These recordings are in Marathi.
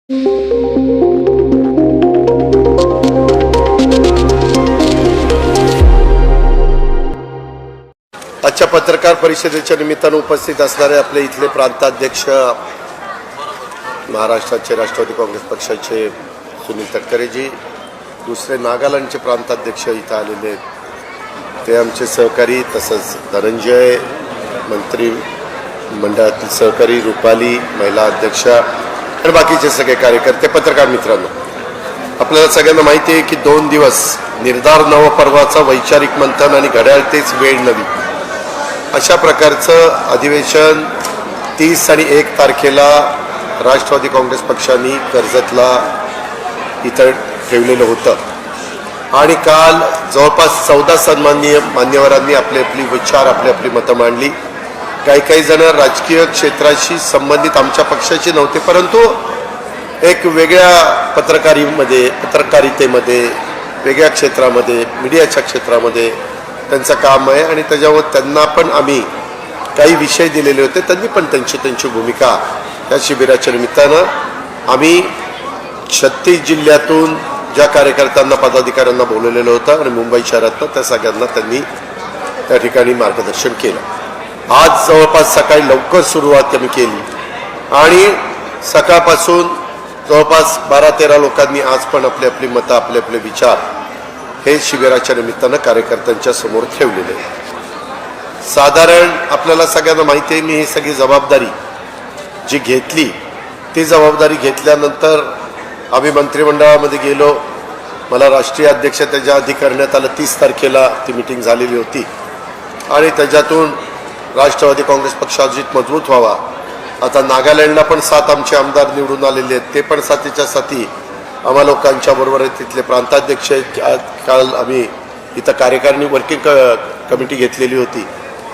आजच्या पत्रकार परिषदेच्या निमित्तानं उपस्थित असणारे आपले इथले प्रांताध्यक्ष महाराष्ट्राचे राष्ट्रवादी काँग्रेस पक्षाचे सुनील तटकरेजी, दुसरे नागालँडचे प्रांताध्यक्ष इथं आलेले ते आमचे सहकारी, तसंच धनंजय मंत्री मंडळातील सहकारी, रुपाली महिला अध्यक्षा आणि बाकीचे सगळे कार्यकर्ते, पत्रकार मित्रांनो, आपल्याला सगळ्यांना माहिती आहे की 2 दिवस निर्धार नवपर्वाचा वैचारिक मंथन आणि घड्याळ तेच वेळ नवी अशा प्रकारचं अधिवेशन 30 आणि 1 तारखेला राष्ट्रवादी काँग्रेस पक्षाने कर्जतला इथं ठेवलेलं होतं आणि काल जवळपास 14 सन्माननीय मान्यवरांनी आपले विचार आपली मतं मांडली. काही जण राजकीय क्षेत्राशी संबंधित आमच्या पक्षाचे नव्हते, परंतु एक वेगळ्या पत्रकारितेमध्ये वेगळ्या क्षेत्रामध्ये मीडियाच्या क्षेत्रामध्ये त्यांचं काम आहे आणि त्याच्यावर त्यांना पण आम्ही काही विषय दिलेले होते. त्यांनी पण त्यांची भूमिका या शिबिराच्या निमित्तानं आम्ही 36 जिल्ह्यातून ज्या कार्यकर्त्यांना पदाधिकाऱ्यांना बोलवलेलं होतं आणि मुंबई शहरातनं त्या सगळ्यांना त्यांनी त्या ठिकाणी मार्गदर्शन केलं. आज जवळपास सकाळी लवकर सुरुवात आम्ही केली आणि सकाळपासून जवळपास 12-13 लोकांनी आज पण आपली मतं आपले विचार हे शिबिराच्या निमित्तानं कार्यकर्त्यांच्या समोर ठेवलेले. साधारण आपल्याला सगळ्यांना माहिती आहे, मी ही सगळी जबाबदारी जी घेतली ती जबाबदारी घेतल्यानंतर आम्ही मंत्रिमंडळामध्ये गेलो. मला राष्ट्रीय अध्यक्ष त्याच्या आधी करण्यात आलं. 30 तारखेला ती मिटिंग झालेली होती आणि त्याच्यातून राष्ट्रवादी काँग्रेस पक्ष अजित मजबूत व्हावा. आता नागालँडला पण 7 आमचे आमदार निवडून आलेले आहेत, ते पण 7च्या 7 आम्हा लोकांच्या बरोबर आहेत. तिथले प्रांताध्यक्ष काल आम्ही इथं कार्यकारिणी वर्किंग कमिटी घेतलेली होती,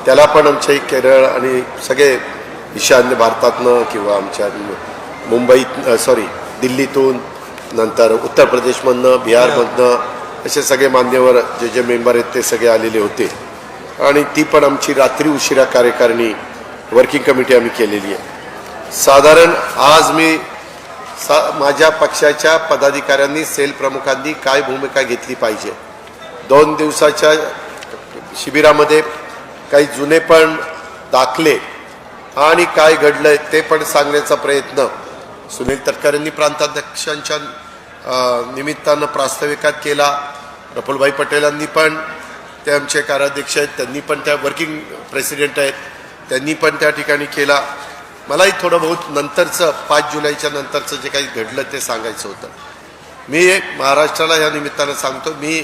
त्याला पण आमचे केरळ आणि सगळे ईशान्य भारतातनं किंवा आमच्या दिल्लीतून, नंतर उत्तर प्रदेशमधनं, बिहारमधनं असे सगळे मान्यवर जे मेंबर आहेत ते सगळे आलेले होते आणि ती पण आमची रात्री उशिरा कार्यकारिणी वर्किंग कमिटी आम्ही केलेली आहे. साधारण आज मी माझ्या पक्षाच्या पदाधिकाऱ्यांनी, सेल प्रमुखांनी काय भूमिका घेतली पाहिजे, 2 दिवसाच्या शिबिरामध्ये काही जुने पण दाखले आणि काय घडलंय ते पण सांगण्याचा प्रयत्न सुनील तटकरेंनी प्रांताध्यक्षांच्या निमित्तानं प्रास्ताविकात केला. प्रफुल्लभाई पटेलांनी पण, ते आमचे कार्याध्यक्ष आहेत, त्यांनी पण त्या वर्किंग प्रेसिडेंट आहेत, त्यांनी पण त्या ठिकाणी केला. मलाही थोडं बहुत नंतरचं 5 जुलैच्या नंतरचं जे काही घडलं ते सांगायचं होतं. मी महाराष्ट्राला या निमित्तानं सांगतो, मी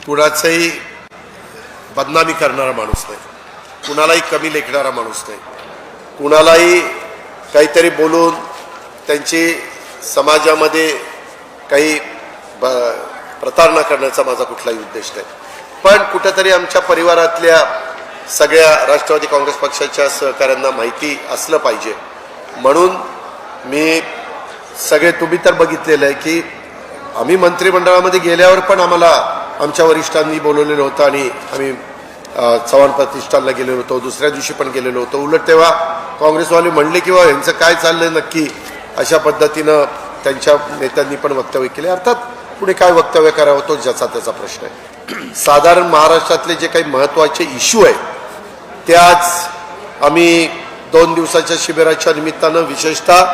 कुणाचंही बदनामी करणारा माणूस नाही, कुणालाही कमी लेखणारा माणूस नाही, कुणालाही काहीतरी बोलून त्यांची समाजामध्ये काही प्रतारणा करण्याचा माझा कुठलाही उद्देश नाही. पण कुठेतरी आमच्या परिवारातल्या सगळ्या राष्ट्रवादी काँग्रेस पक्षाच्या सहकाऱ्यांना माहिती असलं पाहिजे म्हणून मी सगळे, तुम्ही तर बघितलेलं आहे की आम्ही मंत्रिमंडळामध्ये गेल्यावर पण आम्हाला आमच्या वरिष्ठांनी बोलवलेलं होतं आणि आम्ही चव्हाण प्रतिष्ठानला गेलेलो होतो, दुसऱ्या दिवशी पण गेलेलो होतो. उलट तेव्हा काँग्रेसवाले म्हणले की यांचं काय चाललंय नक्की, अशा पद्धतीनं त्यांच्या नेत्यांनी पण वक्तव्य केले. अर्थात पुढे काय वक्तव्य करावं तो ज्याचा त्याचा प्रश्न आहे. साधारण महाराष्ट्रातले जे काही महत्त्वाचे इश्यू आहेत ते आज आम्ही 2 दिवसाच्या शिबिराच्या निमित्तानं, विशेषतः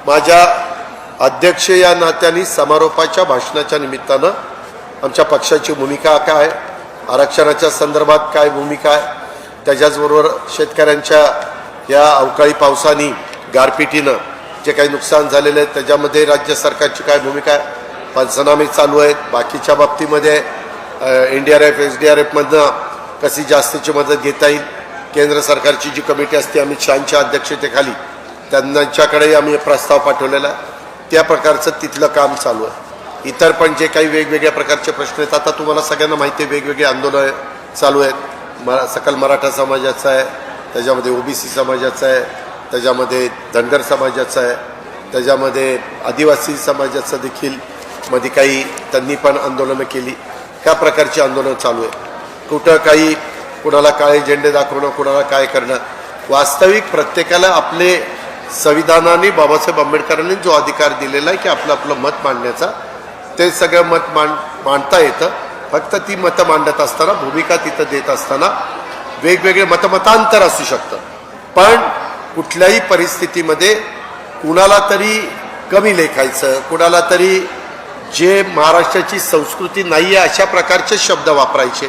माझ्या अध्यक्ष या नात्याने समारोपाच्या भाषणाच्या निमित्तानं आमच्या पक्षाची भूमिका काय, आरक्षणाच्या संदर्भात काय भूमिका आहे, त्याच्याचबरोबर शेतकऱ्यांच्या या अवकाळी पावसाने, गारपिटीनं जे काही नुकसान झालेलं आहे त्याच्यामध्ये राज्य सरकारची काय भूमिका आहे, पंचनामे चालू आहेत, बाकीच्या बाबतीमध्ये NDRF SDRFमधनं कशी जास्तीची मदत घेता येईल, केंद्र सरकारची जी कमिटी असते अमित शहांच्या अध्यक्षतेखाली त्यांच्याकडेही आम्ही प्रस्ताव पाठवलेला आहे, त्या प्रकारचं तिथलं काम चालू आहे. इतर पण जे काही वेगवेगळ्या प्रकारचे प्रश्न आहेत, आता तुम्हाला सगळ्यांना माहिती आहे वेगवेगळे आंदोलन चालू आहेत. सकल मराठा समाजाचं आहे, त्याच्यामध्ये OBC समाजाचं आहे, त्याच्यामध्ये धनगर समाजाचं आहे, त्याच्यामध्ये आदिवासी समाजाचं देखील मध्ये काही त्यांनी पण आंदोलनं केली. ह्या प्रकारची आंदोलन चालू आहे. कुठं काही कुणाला काळे झेंडे दाखवणं, कुणाला काय करणं. वास्तविक प्रत्येकाला आपले संविधानाने बाबासाहेब आंबेडकरांनी जो अधिकार दिलेला आहे की आपलं आपलं मत मांडण्याचा, ते सगळं मत मांडता येतं. फक्त ती मतं मांडत असताना, भूमिका तिथं देत असताना वेगवेगळे मतांतर असू शकतं. पण कुठल्याही परिस्थितीमध्ये कुणाला तरी कमी लेखायचं, कुणाला तरी जे महाराष्ट्राची संस्कृती नाही आहे अशा प्रकारचे शब्द वापरायचे,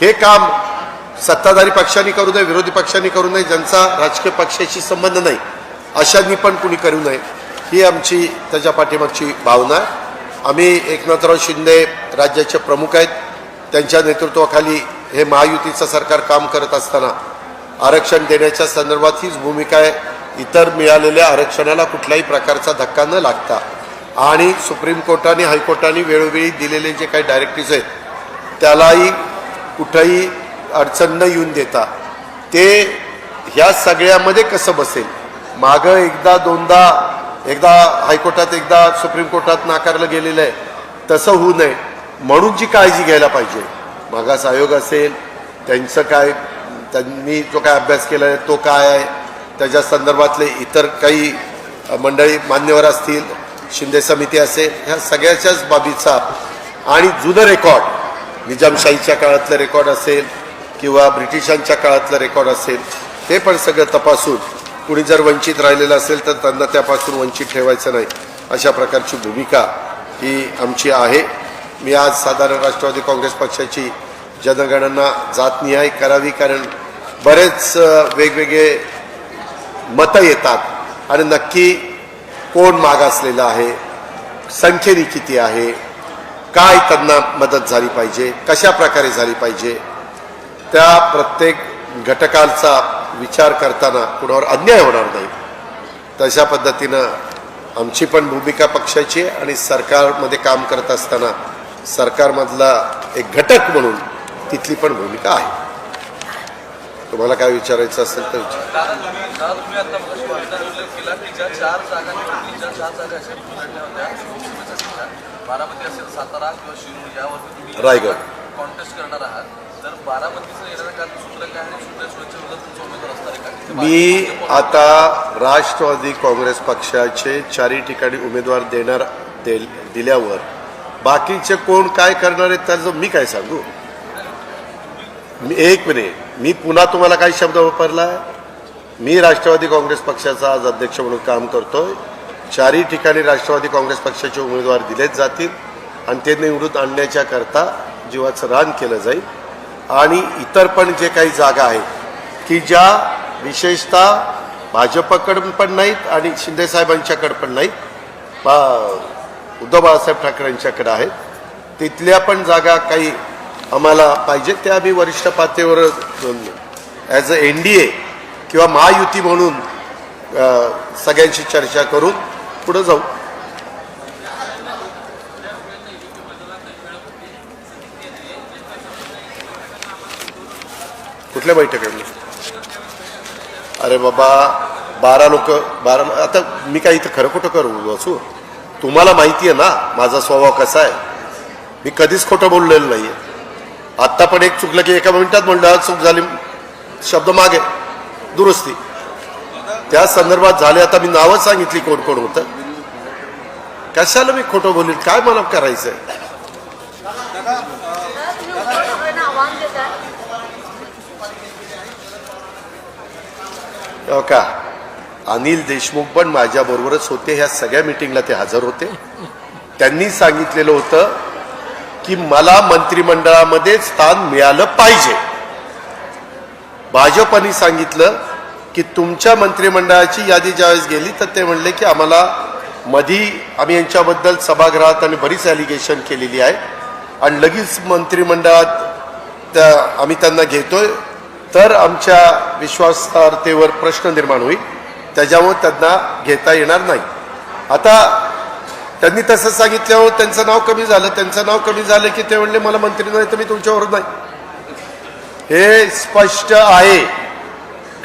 हे काम सत्ताधारी पक्षांनी करू नये, विरोधी पक्षांनी करू नये, ज्यांचा राजकीय पक्षाशी संबंध नाही अशांनी पण कुणी करू नये, ही आमची त्याच्या पाठीमागची भावना आहे. आम्ही एकनाथराव शिंदे राज्याचे प्रमुख आहेत, त्यांच्या नेतृत्वाखाली हे महायुतीचं सरकार काम करत असताना आरक्षण देण्याच्या संदर्भात हीच भूमिका आहे. इतर मिळालेल्या आरक्षणाला कुठल्याही प्रकारचा धक्का न लागता आणि सुप्रीम कोर्टाने हायकोर्टाने वेळोवेळी दिलेले जे काही डायरेक्टिव्ज आहेत त्यालाही कुठंही अडचण न येऊन देता ते ह्या सगळ्यामध्ये कसं बसेल. मागं एकदा दोनदा, एकदा हायकोर्टात एकदा सुप्रीम कोर्टात नाकारलं गेलेलं आहे, तसं होऊ नये म्हणून जी काळजी घ्यायला पाहिजे. मागास आयोग असेल, त्यांचं काय, त्यांनी जो काय अभ्यास केला आहे तो काय आहे, त्याच्या संदर्भातले इतर काही मंडळी मान्यवर असतील, शिंदे समिती असेल, ह्या सगळ्याच्याच बाबीचा आणि जुनं रेकॉर्ड निजामशाहीच्या काळातलं रेकॉर्ड असेल किंवा ब्रिटिशांच्या काळातलं रेकॉर्ड असेल, ते पण सगळं तपासून कुणी जर वंचित राहिलेलं असेल तर त्यांना त्यापासून वंचित ठेवायचं नाही, अशा प्रकारची भूमिका ही आमची आहे. मी आज साधारण राष्ट्रवादी काँग्रेस पक्षाची जनगणना जातनिहाय करावी, कारण बरेच वेगवेगळे मतं येतात आणि नक्की कोण मागासलेलं आहे, संख्येने किती आहे, काय त्यांना मदत झाली पाहिजे, कशा प्रकारे झाली पाहिजे, त्या प्रत्येक घटकाचा विचार करताना कुणावर अन्याय होणार नाही, तशा पद्धतीनं आमची पण भूमिका पक्षाची आहे. आणि सरकारमध्ये काम करत असताना सरकारमधला एक घटक म्हणून तिथली पण भूमिका आहे. तुम्हाला काय विचारायचं असेल तर विचार. रायगड मी आता राष्ट्रवादी काँग्रेस पक्षाचे 4 ठिकाणी उमेदवार दिल्यावर बाकीचे कोण काय करणार आहेत त्याचं मी काय सांगू. एक मिनिट, मी पुन्हा तुम्हाला काही शब्द वापरला. मी राष्ट्रवादी काँग्रेस पक्षाचा आज अध्यक्ष म्हणून काम करतोय. 4 ठिकाणी राष्ट्रवादी काँग्रेस पक्षाचे उमेदवार दिलेच जातील आणि ते निवडून आणण्याच्या करता जीवाचं रान केलं जाईल. आणि इतर पण जे काही जागा आहेत की ज्या विशेषतः भाजपकडून पण नाहीत आणि शिंदेसाहेबांच्याकडे पण नाहीत, उद्धव बाळासाहेब ठाकरेंच्याकडे आहेत, तिथल्या पण जागा काही आम्हाला पाहिजे, त्या आम्ही वरिष्ठ पातळीवर ॲज अ NDA किंवा महायुती म्हणून सगळ्यांशी चर्चा करून पुढे जाऊ. कुठल्या बैठकीमध्ये? अरे बाबा, 12 लोक, आता मी काय इथं खरं खोटं करू बसू? तुम्हाला माहिती आहे ना माझा स्वभाव कसा आहे. मी कधीच खोटं बोललेलं नाही आहे. आत्ता पण एक चुकलं की एका मिनिटात म्हणलं चूक झाली, शब्द मागे दुरुस्ती, त्या संदर्भात झाले. आता मी नावं सांगितली कोण कोण होतं, कशाला मी खोटं बोलेल, काय मला करायचंय. का अनिल देशमुख पण माझ्याबरोबरच होते, ह्या सगळ्या मिटिंगला ते हजर होते. त्यांनी सांगितलेलं होतं की मला मंत्रिमंडळामध्ये स्थान मिळालं पाहिजे. भाजपने सांगितलं की तुमच्या मंत्रिमंडळाची यादी ज्यावेळेस गेली तर ते म्हणले की आम्हाला मधी आम्ही यांच्याबद्दल सभागृहात आणि बरीच ॲलिगेशन केलेली आहे आणि लगेच मंत्रिमंडळात आम्ही त्यांना घेतोय तर आमच्या विश्वासार्हतेवर प्रश्न निर्माण होईल, त्याच्यामुळे त्यांना घेता येणार नाही. आता त्यांनी तसं सांगितल्यावर त्यांचं नाव कमी झालं. त्यांचं नाव कमी झालं की ते म्हणले मला मंत्री नाही तर मी तुमच्यावर नाही. हे स्पष्ट आहे,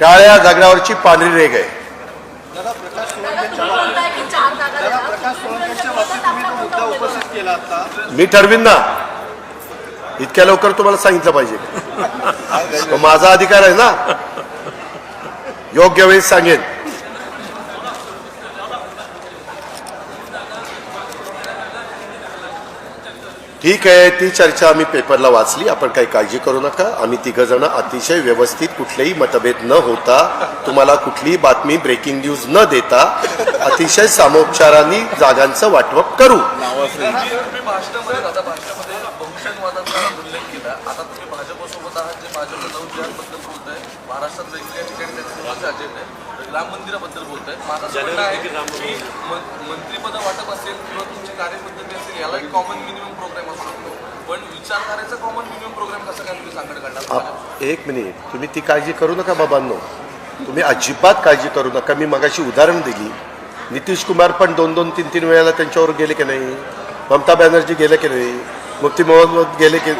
काळ्या दगडावरची पांढरी रेघ आहे. मी ठरवीन ना, इतक्या लवकर तुम्हाला सांगितलं पाहिजे, माझा अधिकार आहे ना, योग्य वेळेस सांगेन. ठीक आहे, ती चर्चा आम्ही पेपरला वाचली. आपण काही काळजी करू नका. आम्ही तिघजण अतिशय व्यवस्थित, कुठलेही मतभेद न होता, तुम्हाला कुठलीही बातमी ब्रेकिंग न्यूज न देता अतिशय सामोपचाराने जागांचं वाटप करू. तुम्ही भाषणामध्ये बहुजनवादाचा उल्लेख केला. आता तुम्ही भाजपसोबत आहात, जे भाजपला जाऊन बद्दल बोलत आहे, महाराष्ट्रात वेगवेगळ्या ठिकाणी त्यांचे अजेंडा आहे, राम मंदिराबद्दल बोलत आहेत. माझं असं म्हणणं आहे की मंत्रिपद वाटप असेल किंवा तुमची कार्यपद्धती असेल, याला एक कॉमन मिनिमम प्रोग्राम असू शकतो, पण विचारधारेचा कॉमन मिनिमम प्रोग्राम कसं काय तुम्ही सांगड काढला? एक मिनिट, तुम्ही ती काळजी करू नका बाबांनो, तुम्ही अजिबात काळजी करू नका. मी मगाशी उदाहरण दिली. नितीश कुमार पण 2-2, 3-3 वेळेला त्यांच्यावर गेले की नाही, ममता बॅनर्जी गेले की नाही, मुफ्ती मोहम्मद गेले की,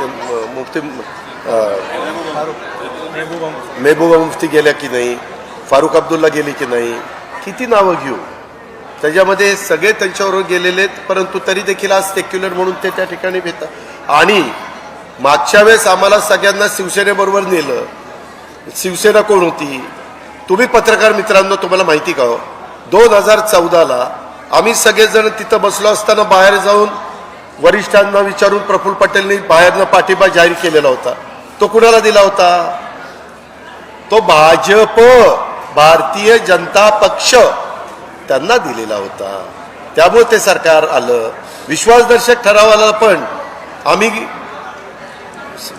मुफ्ती महबूबा मुफ्ती गेल्या की नाही, फारुख अब्दुल्ला गेली की नाही, किती नावं घेऊ. त्याच्यामध्ये सगळे त्यांच्यावर गेलेले आहेत, परंतु तरी देखील आज सेक्युलर म्हणून ते त्या ठिकाणी भेटतात. आणि मागच्या वेळेस आम्हाला सगळ्यांना शिवसेनेबरोबर नेलं. शिवसेना कोण होती? तुम्ही पत्रकार मित्रांनो, तुम्हाला माहिती का, 2014ला आम्ही सगळेजण तिथं बसलो असताना बाहेर जाऊन वरिष्ठांना विचारून प्रफुल्ल पटेलनी बाहेरनं पाठिंबा जाहीर केलेला होता. तो कुणाला दिला होता? तो भाजप, भारतीय जनता पक्ष त्यांना दिलेला होता. त्यामुळे ते सरकार आलं. विश्वासदर्शक ठरावाला पण आम्ही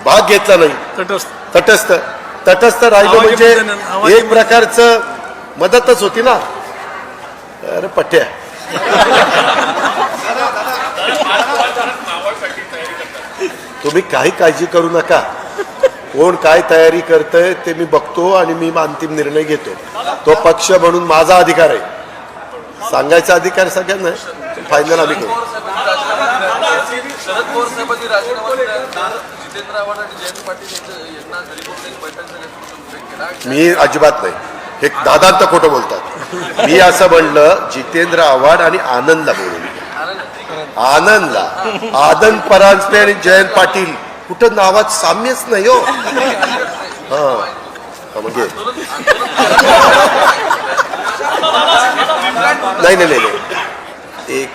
भाग घेतला नाही. तटस्थ राहिलो म्हणजे एक प्रकारचं मदतच होती ना. अरे पट्ट्या, तुम्ही काही काळजी करू नका. कोण काय तयारी करतंय ते मी बघतो आणि मी अंतिम निर्णय घेतो. तो पक्ष म्हणून माझा अधिकार आहे, सांगायचा अधिकार सगळ्यांना. फायनल आम्ही करू. शरद पवार साहेबांनी राजीनामा दिल्यानंतर जितेंद्र आव्हाड आणि जयंत पाटील यांना घरी बोलून एक बैठक झाल्याचा उल्लेख केला. मी अजिबात नाही, हे दादांत खोटं बोलतात. मी असं म्हणलं जितेंद्र आव्हाड आणि आनंदला बोलून, आनंदला, आनंद परांजपे आणि जयंत पाटील, कुठं नावात साम्यच नाही हो. म्हणजे नाही, एक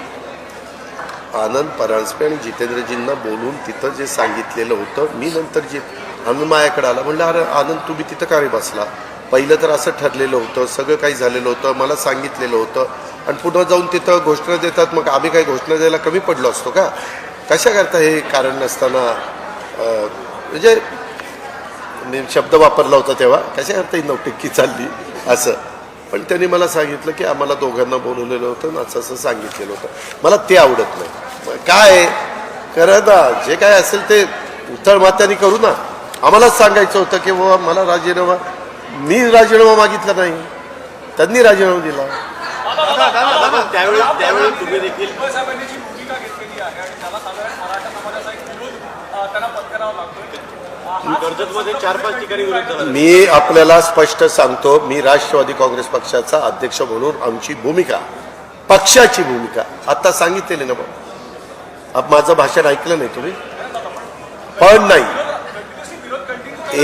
आनंद परांजपे आणि जितेंद्रजींना बोलून तिथं जे सांगितलेलं होतं, मी नंतर जे आनंद मायाकडे आला, म्हणलं अरे आनंद तुम्ही तिथं का रे बसला? पहिलं तर असं ठरलेलं होतं, सगळं काही झालेलं होतं, मला सांगितलेलं होतं, आणि पुन्हा जाऊन तिथं घोषणा देतात. मग आम्ही काही घोषणा द्यायला कमी पडलो असतो का? कशा करता हे कारण नसताना, म्हणजे मी शब्द वापरला होता तेव्हा, कशा करता ही नौटंकी चालली असं. पण त्यांनी मला सांगितलं की आम्हाला दोघांना बोलवलेलं होतं आणि असं सांगितलेलं होतं. मला ते आवडत नाही. काय करा ना, जे काय असेल ते उथळ मात्याने करू ना. आम्हालाच सांगायचं होतं की बाबा मला राजीनामा, मी राजीनामा मागितला नाही, त्यांनी राजीनामा दिला. त्यावेळी तुम्ही देखील कर्जतमध्ये 4-5 ठिकाणी विरोध झाला. मी आपल्याला स्पष्ट सांगतो, मी राष्ट्रवादी काँग्रेस पक्षाचा अध्यक्ष म्हणून आमची भूमिका, पक्षाची भूमिका आता सांगितलेली ना. अब माझं भाषण ऐकलं नाही तुम्ही? पण नाही,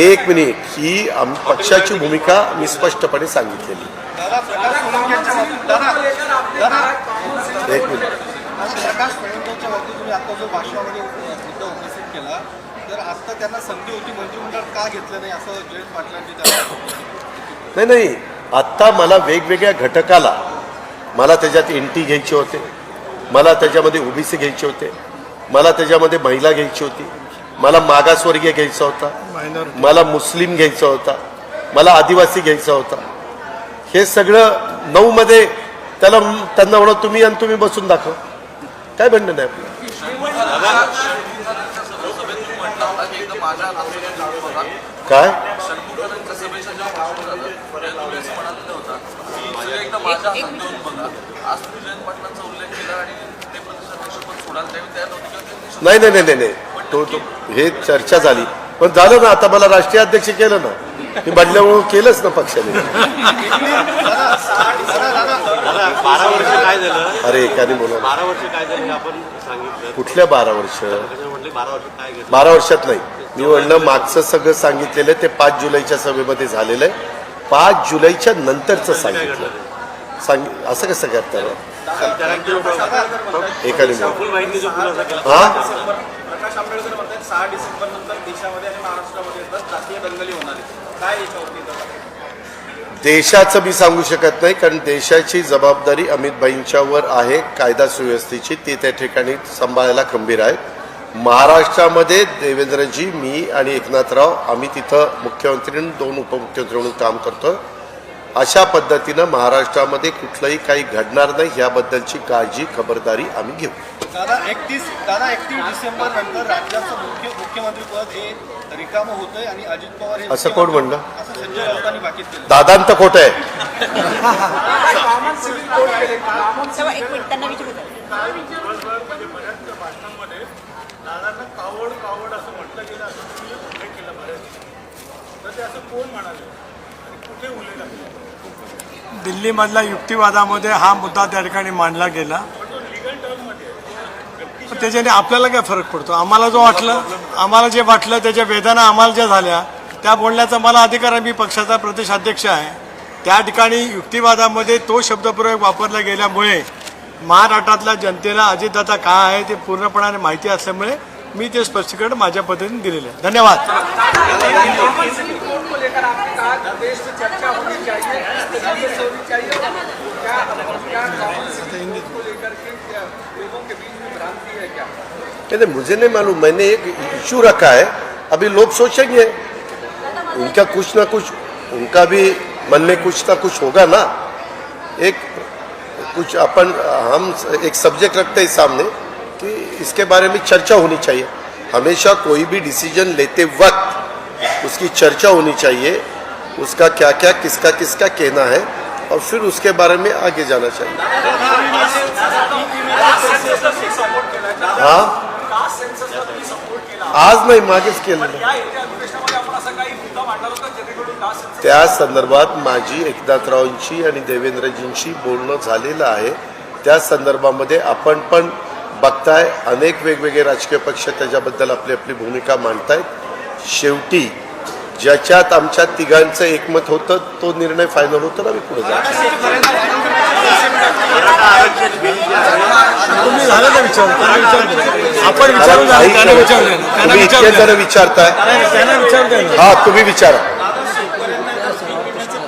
एक मिनिट, ही पक्षाची भूमिका मी स्पष्टपणे सांगितलेली. एक मिनिट, प्रकाश फडणवीसांच्या बाबतीत तुम्ही आता जो भाषणामध्ये मुद्दा उपस्थित केला, तर आता त्यांना संधी होती, मंत्रिमंडळ का घेतलं नाही असं जयंत पाटलांनी नाही, आत्ता मला वेगवेगळ्या घटकाला, मला त्याच्यात एनटी घ्यायचे होते, मला त्याच्यामध्ये ओबीसी घ्यायचे होते, मला त्याच्यामध्ये महिला घ्यायची होती, मला मागासवर्गीय घ्यायचा होता, मला मुस्लिम घ्यायचा होता, मला आदिवासी घ्यायचा होता. हे सगळं 9 मध्ये त्यांना म्हणा तुम्ही आणि तुम्ही बसून दाखव, काय म्हणणं नाही आपलं. काय नाही नाही नाही नाही तो हे चर्चा झाली, पण झालं ना. आता मला राष्ट्रीय अध्यक्ष केलं ना, मी बदल्यामुळे केलंच ना पक्षाने. 12 वर्ष काय झालं? अरे एकाने बोला, 12 वर्ष काय झालं आपण सांगितलं. कुठल्या 12 वर्ष? म्हटले 12 वर्ष काय घेतलं? 12 वर्षात नाही, मी म्हणलं मागचं सगळं सांगितलेलं ते 5 जुलैच्या सभेमध्ये झालेलं आहे. 5 जुलैच्या नंतरचं सांगितलं. असं कसं करता एकाने? फुल माहिती जो खुलासा केला. हा आंबेडकर म्हणतात 6 डिसेंबर नंतर देशामध्ये आणि महाराष्ट्रामध्ये जातीय दंगली होणार आहेत. काय याच्यावरती देशाचं मी सांगू शकत नाही, कारण देशाची जबाबदारी अमित भाईंच्यावर आहे कायदा सुव्यवस्थेची, ते त्या ठिकाणी सांभाळायला खंबीर आहेत. महाराष्ट्रामध्ये देवेंद्रजी, मी आणि एकनाथराव आम्ही तिथं मुख्यमंत्री आणि 2 उपमुख्यमंत्री म्हणून काम करतो. अशा पद्धतीनं महाराष्ट्रामध्ये कुठलंही काही घडणार नाही याबद्दलची काळजी खबरदारी आम्ही घेऊ. दादा 31 डिसेंबर नंतर राज्याचं मुख्यमंत्री पद हे रिकामं होतंय आणि अजित पवार हे असं कोण म्हणलं? असं संजय राऊतांनी भाकीत केलं. दादांत खोट आहे. तेव्हा एक मिनिट त्यांना विचारू द्या. दादांना कावड कावड असं म्हटलं गेलं, असं तुम्ही उल्लेख केला बऱ्याच. तर ते असं कोण म्हणाले आणि कुठे उल्लेख लागले? दिल्लीमधल्या युक्तिवादामध्ये हा मुद्दा त्या ठिकाणी मांडला गेला. पण त्याच्याने आपल्याला काय फरक पडतो? आम्हाला जे वाटलं त्याच्या वेदना आम्हाला ज्या झाल्या त्या बोलण्याचा मला अधिकार आहे. मी पक्षाचा प्रदेशाध्यक्ष आहे. त्या ठिकाणी युक्तिवादामध्ये तो शब्दप्रयोग वापरला गेल्यामुळे महाराष्ट्रातल्या जनतेला अजितदादा काय आहे ते पूर्णपणाने माहिती असल्यामुळे मी ते स्पष्टीकरण माझ्या पद्धतीने दिलेलं आहे. धन्यवाद. नहीं, मुझे नहीं मालूम, मैंने एक इशू रखा है. अभी लोग सोचेंगे, उनका कुछ ना कुछ, उनका भी मन में कुछ ना कुछ होगा ना. एक कुछ हम एक सब्जेक्ट रखते हैं सामने कि इसके बारे में चर्चा होनी चाहिए. हमेशा कोई भी डिसीजन लेते वक्त उसकी चर्चा होनी चाहिए, उसका क्या क्या किसका किसका कहना है, और फिर उसके बारे में आगे जाना चाहिए. हाँ, आज नाही, मागेच केलेलं. त्या संदर्भात माझी एकनाथरावांची आणि देवेंद्रजींशी बोलणं झालेलं आहे. त्या संदर्भामध्ये आपण पण बघताय, अनेक वेगवेगळे राजकीय पक्ष त्याच्याबद्दल आपली आपली भूमिका मांडतायत. शेवटी ज्याच्यात आमच्या तिघांचं एकमत होतं तो निर्णय फायनल होतो ना, मी पुढे जातो. तुम्ही झालं ना विचारून, आपण विचारून झालं, त्यांना विचारलं, तुम्ही इतके जण विचारताय. त्यांना विचारू द्या ना. हा, तुम्ही विचारा.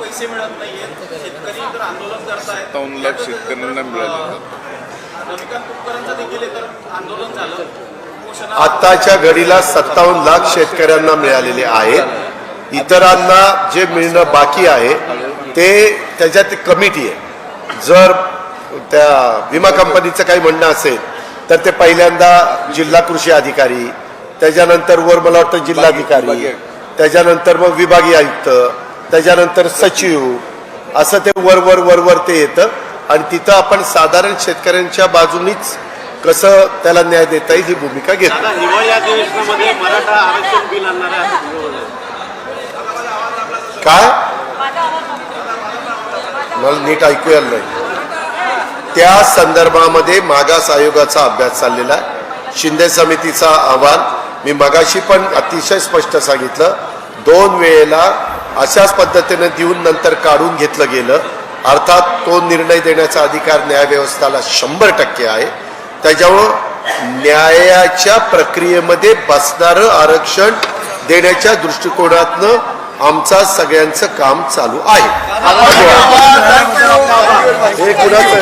पैसे मिळत नाहीयेत, शेतकरी तर आंदोलन करतायत. 57 लाख शेतकऱ्यांना मिळाले. रविकांत तुपकरांचं देखील एक आंदोलन झालं. आताच्या घडीला 57 लाख शेतकऱ्यांना मिळालेले आहेत. इतरांना जे मिळणं बाकी आहे ते त्याच्यात कमिटी आहे. जर त्या विमा कंपनीचं काही म्हणणं असेल तर ते पहिल्यांदा जिल्हा कृषी अधिकारी, त्याच्यानंतर वर मला वाटतं जिल्हाधिकारी, त्याच्यानंतर मग विभागीय आयुक्त, त्याच्यानंतर सचिव, असं ते वर ते येतं. आणि तिथं आपण साधारण शेतकऱ्यांच्या बाजूनीच कसं त्याला न्याय देता येईल ही भूमिका घेतो. आता हिवाळी अधिवेशनामध्ये मराठा आरक्षण बिल आणणार आहे. काय मला नीट ऐकू आलं नाही. त्या संदर्भामध्ये मागास आयोगाचा अभ्यास चाललेला आहे. शिंदे समितीचा अहवाल मी मगाशी पण अतिशय स्पष्ट सांगितलं, 2 वेळेला अशाच पद्धतीने देऊन नंतर काढून घेतलं गेलं. अर्थात तो निर्णय देण्याचा अधिकार न्यायव्यवस्थेला 100% आहे. त्याच्यामुळं न्यायाच्या प्रक्रियेमध्ये बसणारं आरक्षण देण्याच्या दृष्टिकोनातनं आमचा सगळ्यांचं काम चालू आहे. हे कुणाचं